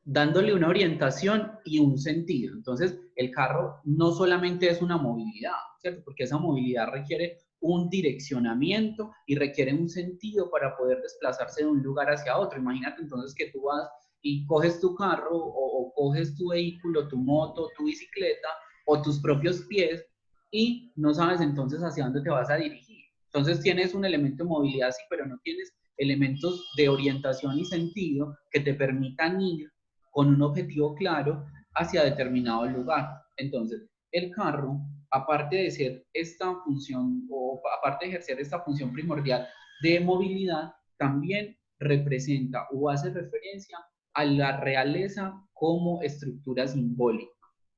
dándole una orientación y un sentido. Entonces, el carro no solamente es una movilidad, ¿cierto? Porque esa movilidad requiere un direccionamiento y requiere un sentido para poder desplazarse de un lugar hacia otro. Imagínate entonces que tú vas y coges tu carro o coges tu vehículo, tu moto, tu bicicleta o tus propios pies y no sabes entonces hacia dónde te vas a dirigir. Entonces tienes un elemento de movilidad, sí, pero no tienes elementos de orientación y sentido que te permitan ir con un objetivo claro hacia determinado lugar. Entonces, el carro, aparte de ser esta función o aparte de ejercer esta función primordial de movilidad, también representa o hace referencia a la realeza como estructura simbólica,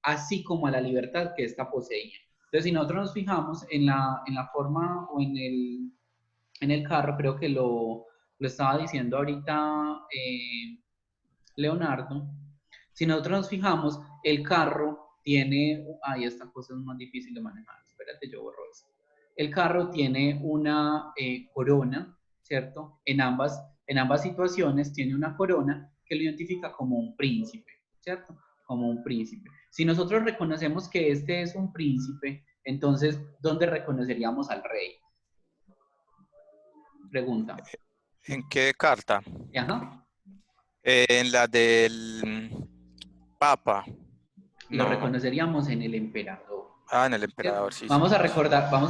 así como a la libertad que ésta poseía. Entonces, si nosotros nos fijamos en la forma o en el carro, creo que lo estaba diciendo ahorita Leonardo, si nosotros nos fijamos, el carro tiene, ahí esta cosa es más difícil de manejar, espérate, yo borro eso. El carro tiene una corona, ¿cierto? En ambas situaciones tiene una corona que lo identifica como un príncipe, ¿cierto? Como un príncipe. Si nosotros reconocemos que este es un príncipe, entonces, ¿dónde reconoceríamos al rey? Pregunta. ¿En qué carta? Ajá. En la del Papa. Lo No. reconoceríamos en el emperador. Ah, en el ¿Cierto? emperador, sí, señor. Vamos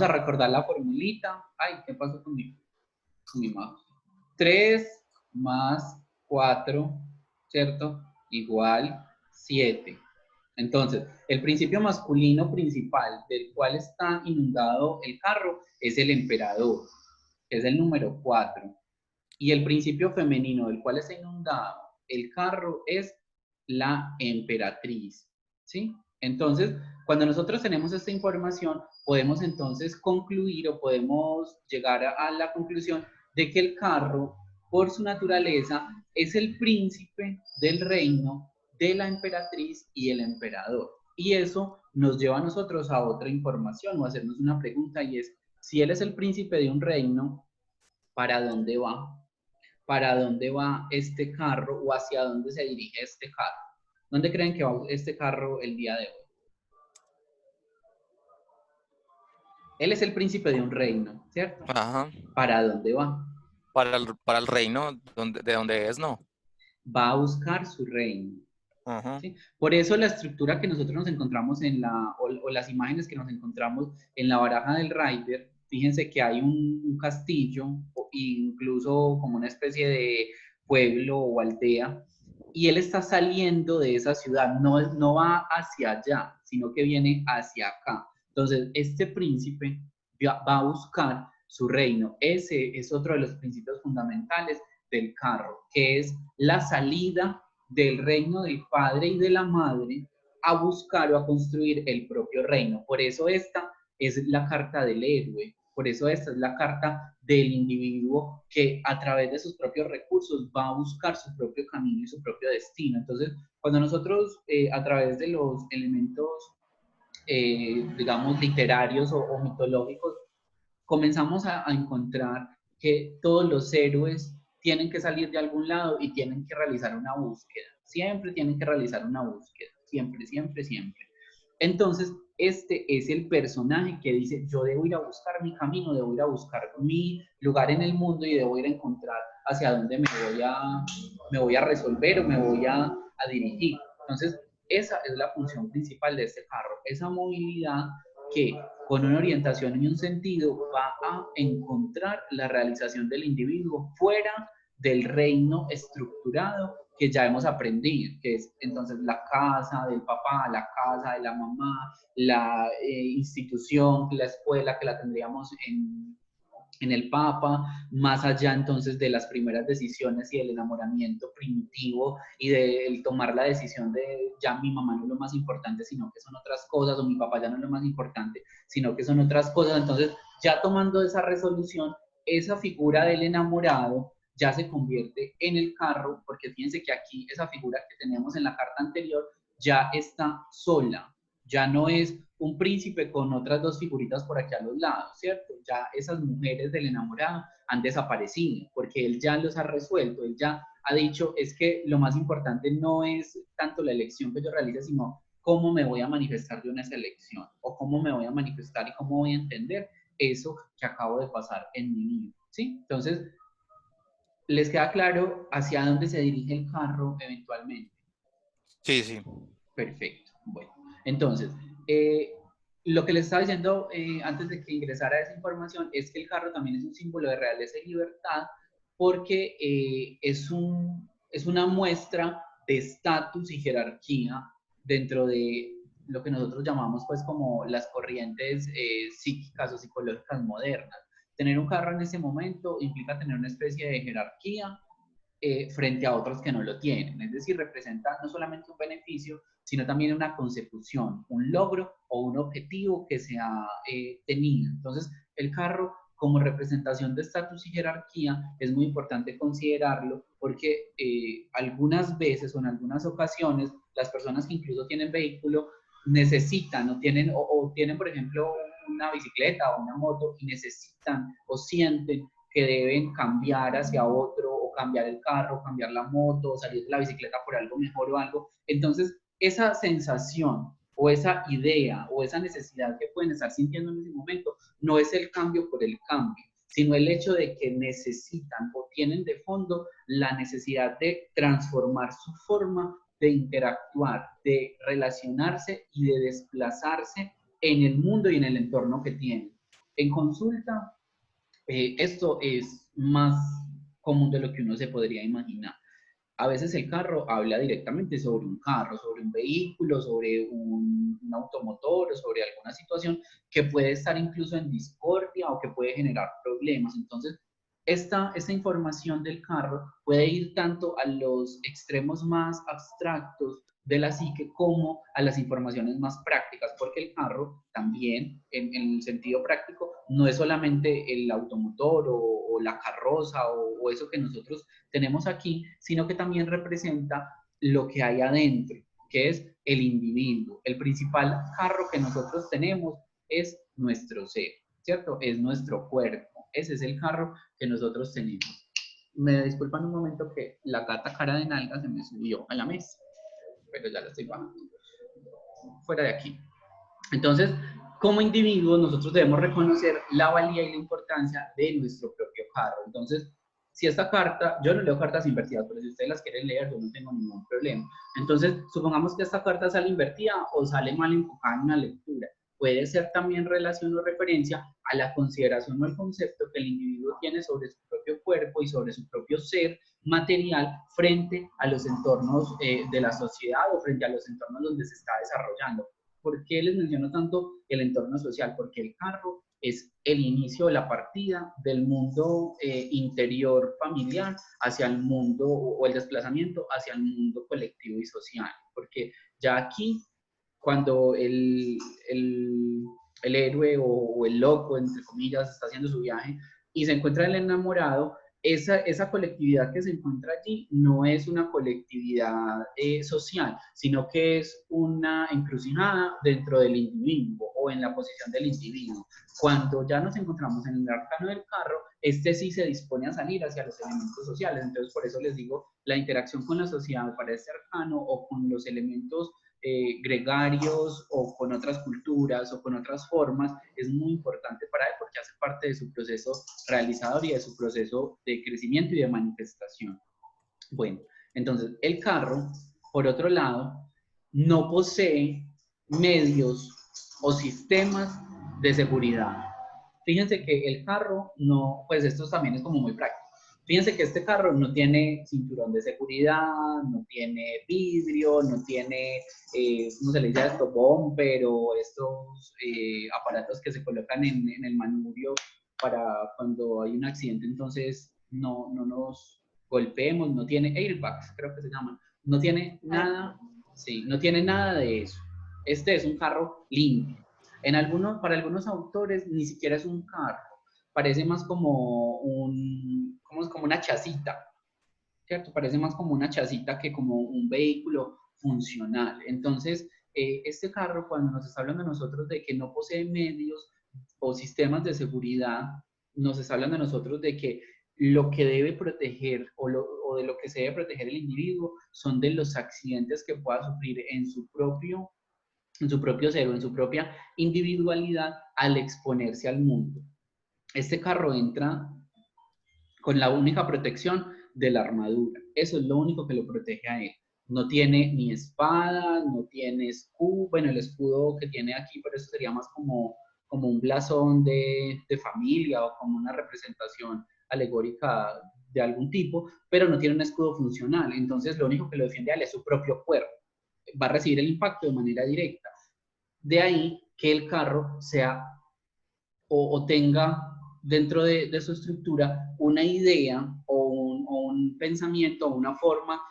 a recordar la formulita. Ay, ¿qué pasó con mi mouse? 3 más 4, ¿cierto? Igual 7. Entonces, el principio masculino principal del cual está inundado el carro es el emperador, que es el número 4. Y el principio femenino del cual está inundado el carro es la emperatriz, ¿sí? Entonces, cuando nosotros tenemos esta información, podemos entonces concluir o podemos llegar a la conclusión de que el carro, por su naturaleza, es el príncipe del reino de la emperatriz y el emperador. Y eso nos lleva a nosotros a otra información o a hacernos una pregunta y es, si él es el príncipe de un reino, ¿para dónde va? ¿Para dónde va este carro o hacia dónde se dirige este carro? ¿Dónde creen que va este carro el día de hoy? Él es el príncipe de un reino, ¿cierto? Ajá. ¿Para dónde va? Para el reino de donde es, no. Va a buscar su reino. Ajá. ¿Sí? Por eso la estructura que nosotros nos encontramos o las imágenes que nos encontramos en la baraja del Rider, fíjense que hay un castillo, incluso como una especie de pueblo o aldea, y él está saliendo de esa ciudad, no va hacia allá, sino que viene hacia acá. Entonces, este príncipe va a buscar su reino. Ese es otro de los principios fundamentales del carro, que es la salida del reino del padre y de la madre a buscar o a construir el propio reino. Por eso esta es la carta del héroe, por eso esta es la carta del individuo que a través de sus propios recursos va a buscar su propio camino y su propio destino. Entonces, cuando nosotros a través de los elementos, digamos, literarios o mitológicos, comenzamos a encontrar que todos los héroes tienen que salir de algún lado y tienen que realizar una búsqueda. Siempre tienen que realizar una búsqueda. Siempre, siempre, siempre. Entonces, este es el personaje que dice, yo debo ir a buscar mi camino, debo ir a buscar mi lugar en el mundo y debo ir a encontrar hacia dónde me voy a resolver o me voy a dirigir. Entonces, esa es la función principal de este carro, esa movilidad que con una orientación y un sentido va a encontrar la realización del individuo fuera del reino estructurado que ya hemos aprendido, que es entonces la casa del papá, la casa de la mamá, la institución, la escuela que la tendríamos en el Papa, más allá entonces de las primeras decisiones y del enamoramiento primitivo y de tomar la decisión de ya mi mamá no es lo más importante, sino que son otras cosas, o mi papá ya no es lo más importante, sino que son otras cosas. Entonces, ya tomando esa resolución, esa figura del enamorado ya se convierte en el carro, porque fíjense que aquí esa figura que teníamos en la carta anterior ya está sola, Ya no es un príncipe con otras dos figuritas por aquí a los lados, ¿cierto? Ya esas mujeres del enamorado han desaparecido, porque él ya los ha resuelto, él ya ha dicho, es que lo más importante no es tanto la elección que yo realice, sino cómo me voy a manifestar de una elección, o cómo me voy a manifestar y cómo voy a entender eso que acabo de pasar en mi vida, ¿sí? Entonces, ¿les queda claro hacia dónde se dirige el carro eventualmente? Sí, sí. Perfecto. Bueno, entonces, eh, lo que les estaba diciendo antes de que ingresara esa información es que el carro también es un símbolo de realeza y libertad porque es una muestra de estatus y jerarquía dentro de lo que nosotros llamamos pues como las corrientes psíquicas o psicológicas modernas. Tener un carro en ese momento implica tener una especie de jerarquía frente a otros que no lo tienen. Es decir, representa no solamente un beneficio, sino también una consecución, un logro o un objetivo que se ha tenido. Entonces, el carro como representación de estatus y jerarquía es muy importante considerarlo porque algunas veces o en algunas ocasiones las personas que incluso tienen vehículo necesitan o tienen, por ejemplo, una bicicleta o una moto y necesitan o sienten que deben cambiar hacia otro, o cambiar el carro, cambiar la moto, o salir de la bicicleta por algo mejor o algo. Entonces, esa sensación o esa idea o esa necesidad que pueden estar sintiendo en ese momento no es el cambio por el cambio, sino el hecho de que necesitan o tienen de fondo la necesidad de transformar su forma de interactuar, de relacionarse y de desplazarse en el mundo y en el entorno que tienen. En consulta, esto es más común de lo que uno se podría imaginar. A veces el carro habla directamente sobre un carro, sobre un vehículo, sobre un automotor o sobre alguna situación que puede estar incluso en discordia o que puede generar problemas. Entonces, esta información del carro puede ir tanto a los extremos más abstractos de la psique como a las informaciones más prácticas, porque el carro también, en el sentido práctico, no es solamente el automotor o la carroza o eso que nosotros tenemos aquí, sino que también representa lo que hay adentro, que es el individuo. El principal carro que nosotros tenemos es nuestro ser, ¿cierto? Es nuestro cuerpo. Ese es el carro que nosotros tenemos. Me disculpan un momento que la gata cara de nalga se me subió a la mesa, pero ya la estoy bajando. Fuera de aquí. Entonces, como individuos, nosotros debemos reconocer la valía y la importancia de nuestro propio carro. Entonces, si esta carta, yo no leo cartas invertidas, pero si ustedes las quieren leer, yo no tengo ningún problema. Entonces, supongamos que esta carta sale invertida o sale mal enfocada en una lectura. Puede ser también relación o referencia a la consideración o el concepto que el individuo tiene sobre su propio cuerpo y sobre su propio ser material frente a los entornos de la sociedad o frente a los entornos donde se está desarrollando. ¿Por qué les menciono tanto el entorno social? Porque el carro es el inicio, la partida del mundo interior familiar hacia el mundo o el desplazamiento hacia el mundo colectivo y social. Porque ya aquí, cuando el héroe o el loco, entre comillas, está haciendo su viaje y se encuentra el enamorado, esa colectividad que se encuentra allí no es una colectividad social, sino que es una encrucijada dentro del individuo o en la posición del individuo. Cuando ya nos encontramos en el arcano del carro, este sí se dispone a salir hacia los elementos sociales. Entonces, por eso les digo, la interacción con la sociedad para este arcano o con los elementos gregarios o con otras culturas o con otras formas es muy importante para él porque hace parte de su proceso realizador y de su proceso de crecimiento y de manifestación. Bueno, entonces el carro, por otro lado, no posee medios o sistemas de seguridad. Fíjense que el carro no, pues esto también es como muy práctico. Fíjense que este carro no tiene cinturón de seguridad, no tiene vidrio, no tiene, ¿cómo se le dice esto? Bumper o estos aparatos que se colocan en el manubrio para cuando hay un accidente, entonces no nos golpeemos, no tiene airbags, creo que se llaman, no tiene nada, sí, no tiene nada de eso. Este es un carro limpio. Para algunos autores ni siquiera es un carro, parece más como una chacita, ¿cierto? Parece más como una chacita que como un vehículo funcional. Entonces, este carro, cuando nos está hablando a nosotros de que no posee medios o sistemas de seguridad, nos está hablando a nosotros de que lo que debe proteger o de lo que se debe proteger el individuo son de los accidentes que pueda sufrir en su propio ser o en su propia individualidad al exponerse al mundo. Este carro entra con la única protección de la armadura. Eso es lo único que lo protege a él. No tiene ni espada, no tiene escudo. Bueno, el escudo que tiene aquí, pero eso sería más como un blasón de familia o como una representación alegórica de algún tipo, pero no tiene un escudo funcional. Entonces, lo único que lo defiende a él es su propio cuerpo. Va a recibir el impacto de manera directa. De ahí que el carro sea o tenga dentro de su estructura una idea o un pensamiento o una forma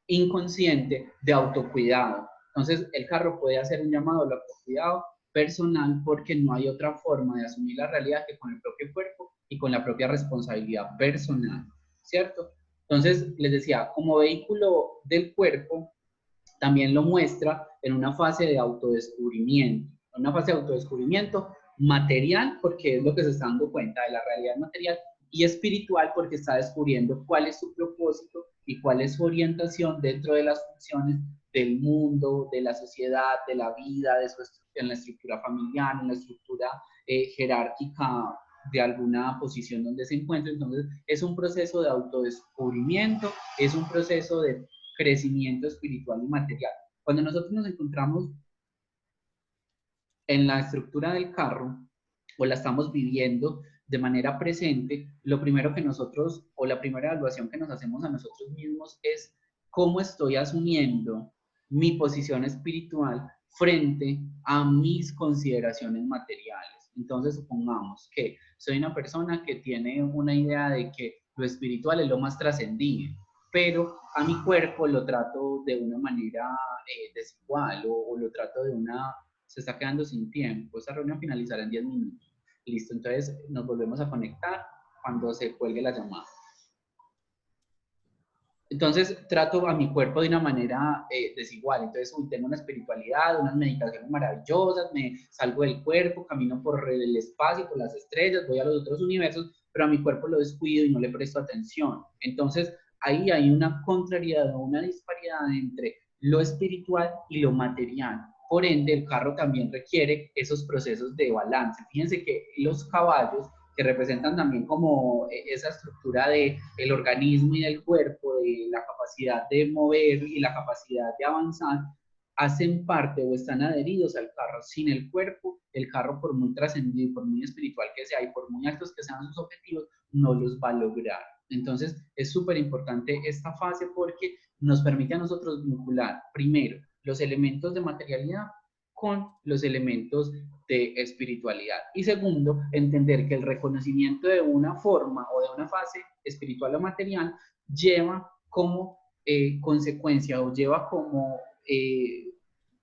inconsciente de autocuidado. Entonces, el carro puede hacer un llamado al autocuidado personal porque no hay otra forma de asumir la realidad que con el propio cuerpo y con la propia responsabilidad personal, ¿cierto? Entonces, les decía, como vehículo del cuerpo, también lo muestra en una fase de autodescubrimiento, una fase de autodescubrimiento material, porque es lo que se está dando cuenta de la realidad material, y espiritual, porque está descubriendo cuál es su propósito y cuál es su orientación dentro de las funciones del mundo, de la sociedad, de la vida, en la estructura familiar, en la estructura jerárquica de alguna posición donde se encuentra. Entonces, es un proceso de autodescubrimiento, es un proceso de crecimiento espiritual y material. Cuando nosotros nos encontramos en la estructura del carro o la estamos viviendo de manera presente, lo primero que nosotros, o la primera evaluación que nos hacemos a nosotros mismos es cómo estoy asumiendo mi posición espiritual frente a mis consideraciones materiales. Entonces, supongamos que soy una persona que tiene una idea de que lo espiritual es lo más trascendido, pero a mi cuerpo lo trato de una manera desigual o lo trato de una se está quedando sin tiempo. Esta reunión finalizará en 10 minutos. Listo, entonces nos volvemos a conectar cuando se cuelgue la llamada. Entonces trato a mi cuerpo de una manera desigual. Entonces tengo una espiritualidad, unas meditaciones maravillosas, me salgo del cuerpo, camino por el espacio, por las estrellas, voy a los otros universos, pero a mi cuerpo lo descuido y no le presto atención. Entonces ahí hay una contrariedad o una disparidad entre lo espiritual y lo material. Por ende, el carro también requiere esos procesos de balance. Fíjense que los caballos, que representan también como esa estructura de el organismo y del cuerpo, de la capacidad de mover y la capacidad de avanzar, hacen parte o están adheridos al carro. Sin el cuerpo, el carro, por muy trascendido, por muy espiritual que sea y por muy altos que sean sus objetivos, no los va a lograr. Entonces, es súper importante esta fase porque nos permite a nosotros vincular, primero, los elementos de materialidad con los elementos de espiritualidad. Y segundo, entender que el reconocimiento de una forma o de una fase espiritual o material lleva como consecuencia o lleva como,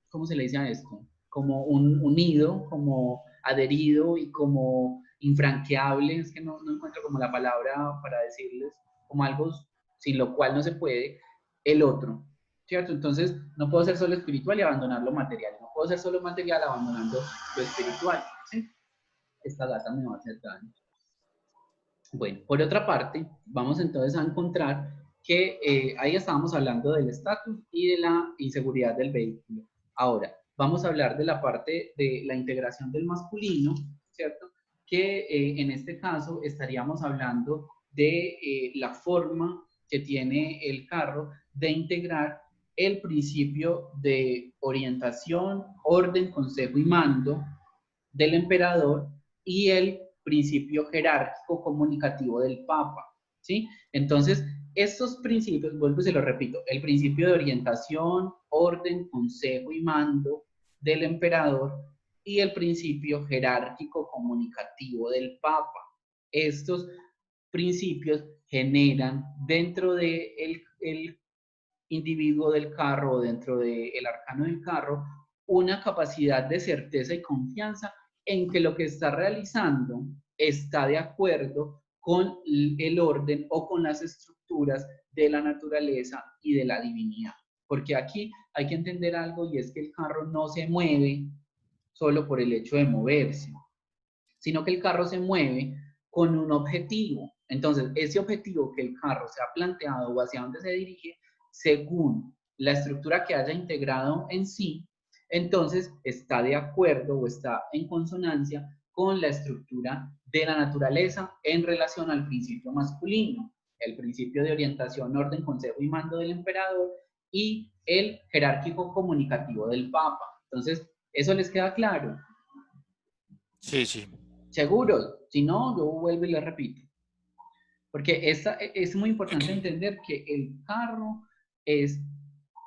¿cómo se le dice a esto? Como un unido, como adherido y como infranqueable, es que no encuentro como la palabra para decirles, como algo sin lo cual no se puede, el otro, ¿cierto? Entonces, no puedo ser solo espiritual y abandonar lo material, no puedo ser solo material abandonando lo espiritual, ¿sí? Esta gata me va a hacer daño. Bueno, por otra parte, vamos entonces a encontrar que ahí estábamos hablando del estatus y de la inseguridad del vehículo. Ahora, vamos a hablar de la parte de la integración del masculino, ¿cierto? Que en este caso estaríamos hablando de la forma que tiene el carro de integrar el principio de orientación, orden, consejo y mando del emperador y el principio jerárquico comunicativo del Papa, ¿sí? Entonces, estos principios, vuelvo y se lo repito, el principio de orientación, orden, consejo y mando del emperador y el principio jerárquico comunicativo del Papa. Estos principios generan dentro del de individuo del carro o dentro del arcano del carro una capacidad de certeza y confianza en que lo que está realizando está de acuerdo con el orden o con las estructuras de la naturaleza y de la divinidad. porque aquí hay que entender algo y es que el carro no se mueve solo por el hecho de moverse, sino que el carro se mueve con un objetivo. Entonces, ese objetivo que el carro se ha planteado o hacia dónde se dirige, según la estructura que haya integrado en sí, entonces está de acuerdo o está en consonancia con la estructura de la naturaleza en relación al principio masculino, el principio de orientación, orden, consejo y mando del emperador y el jerárquico comunicativo del papa. Entonces, ¿eso les queda claro? Sí, sí. Seguros, si no, yo vuelvo y le repito. Porque es muy importante entender que el carro es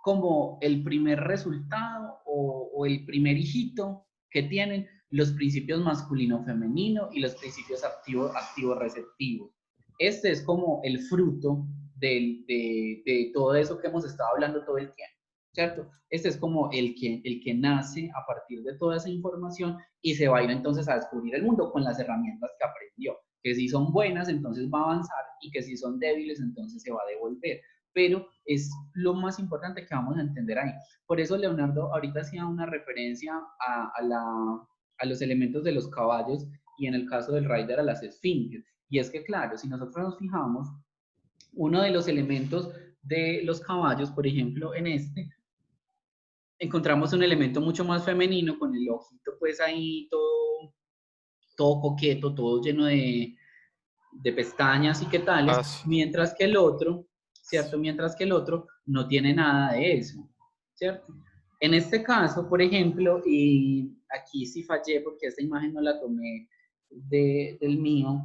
como el primer resultado o el primer hijito que tienen los principios masculino-femenino y los principios activo-receptivos. Este es como el fruto de todo eso que hemos estado hablando todo el tiempo, ¿cierto? Este es como el que nace a partir de toda esa información y se va a ir entonces a descubrir el mundo con las herramientas que aprendió, que si son buenas, entonces va a avanzar y que si son débiles, entonces se va a devolver. Pero es lo más importante que vamos a entender ahí. Por eso Leonardo ahorita hacía una referencia a los elementos de los caballos y en el caso del rider a las esfinges. Y es que, claro, si nosotros nos fijamos, uno de los elementos de los caballos, por ejemplo, en este, encontramos un elemento mucho más femenino con el ojito pues ahí todo coqueto, todo lleno de pestañas y qué tales, Ah, sí. mientras que el otro, ¿cierto? Mientras que el otro no tiene nada de eso, ¿cierto? En este caso, por ejemplo, y aquí sí fallé porque esta imagen no la tomé del mío,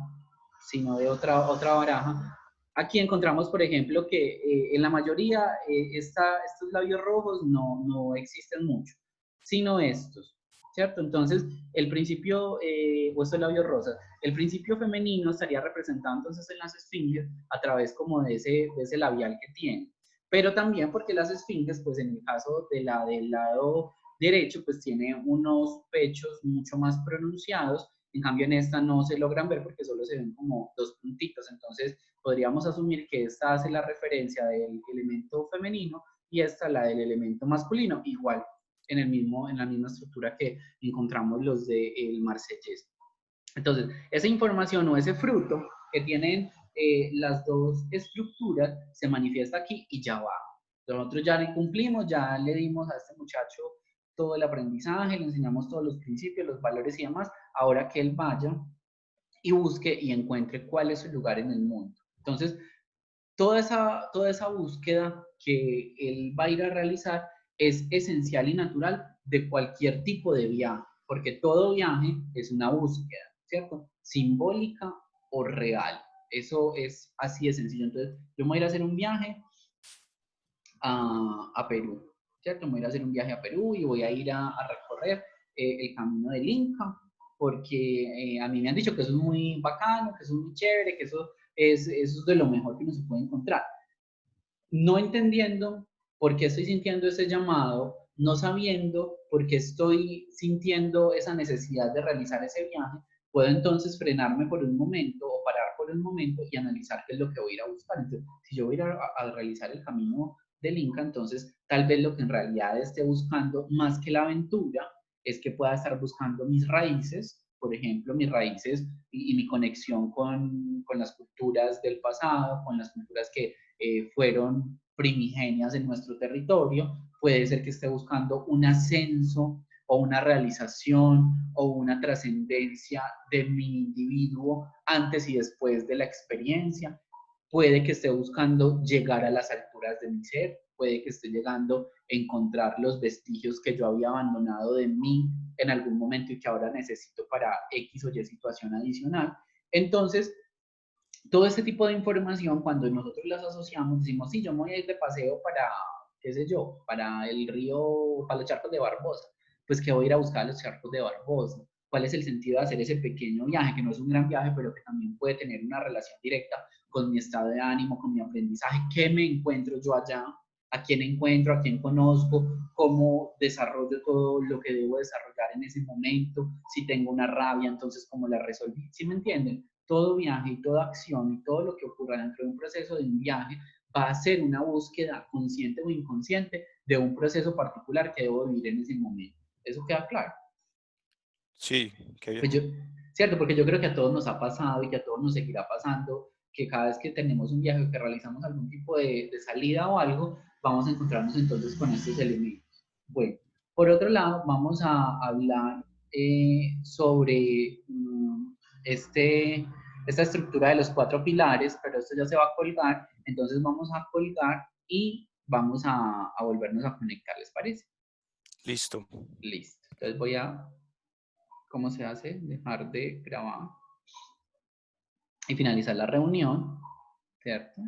sino de otra baraja. Aquí encontramos, por ejemplo, que en la mayoría estos labios rojos no existen mucho, sino estos, ¿cierto? Entonces, el principio, o estos labios rosas, el principio femenino estaría representado entonces en las esfinges a través como de ese labial que tiene. Pero también porque las esfinges, pues en el caso del lado derecho, pues tiene unos pechos mucho más pronunciados, en cambio en esta no se logran ver porque solo se ven como dos puntitos, entonces podríamos asumir que esta hace la referencia del elemento femenino y esta la del elemento masculino, igual en la misma estructura que encontramos los del marsellés. Entonces, esa información o ese fruto que tienen las dos estructuras se manifiesta aquí y ya va. Nosotros ya le cumplimos, ya le dimos a este muchacho todo el aprendizaje, le enseñamos todos los principios, los valores y demás. Ahora que él vaya y busque y encuentre cuál es su lugar en el mundo. Entonces, toda esa búsqueda que él va a ir a realizar es esencial y natural de cualquier tipo de viaje, porque todo viaje es una búsqueda, ¿cierto? Simbólica o real. Eso es así de sencillo. Entonces, yo me voy a ir a hacer un viaje a Perú, ¿cierto? Me voy a ir a hacer un viaje a Perú y voy a ir a recorrer el camino del Inca, porque a mí me han dicho que eso es muy bacano, que eso es muy chévere, que eso es de lo mejor que uno se puede encontrar. No entendiendo por qué estoy sintiendo ese llamado, no sabiendo por qué estoy sintiendo esa necesidad de realizar ese viaje, puedo entonces frenarme por un momento o parar por un momento y analizar qué es lo que voy a ir a buscar. Entonces, si yo voy a ir a realizar el camino del Inca, entonces tal vez lo que en realidad esté buscando más que la aventura es que pueda estar buscando mis raíces, por ejemplo, mis raíces y mi conexión con las culturas del pasado, con las culturas que fueron primigenias en nuestro territorio, puede ser que esté buscando un ascenso o una realización o una trascendencia de mi individuo antes y después de la experiencia, puede que esté buscando llegar a las alturas de mi ser, puede que esté llegando a encontrar los vestigios que yo había abandonado de mí en algún momento y que ahora necesito para X o Y situación adicional. Entonces, todo este tipo de información, cuando nosotros las asociamos, decimos, sí, yo me voy a ir de paseo para, qué sé yo, para el río, para los charcos de Barbosa. Pues que voy a ir a buscar los charcos de Barbosa. ¿Cuál es el sentido de hacer ese pequeño viaje, que no es un gran viaje, pero que también puede tener una relación directa con mi estado de ánimo, con mi aprendizaje? ¿Qué me encuentro yo allá? ¿A quién encuentro? ¿A quién conozco? ¿Cómo desarrollo todo lo que debo desarrollar en ese momento? Si tengo una rabia, entonces, ¿cómo la resolví? ¿Sí me entienden? Todo viaje y toda acción y todo lo que ocurra dentro de un proceso de un viaje va a ser una búsqueda consciente o inconsciente de un proceso particular que debo vivir en ese momento. ¿Eso queda claro? Sí, qué bien. Pues yo, cierto, porque yo creo que a todos nos ha pasado y que a todos nos seguirá pasando, que cada vez que tenemos un viaje o que realizamos algún tipo de salida o algo, vamos a encontrarnos entonces con estos elementos. Bueno, por otro lado, vamos a hablar sobre esta estructura de los 4 pilares, pero esto ya se va a colgar, entonces vamos a colgar y vamos a volvernos a conectar, ¿les parece? Listo. Listo. Entonces voy a, ¿cómo se hace? Dejar de grabar y finalizar la reunión, ¿cierto?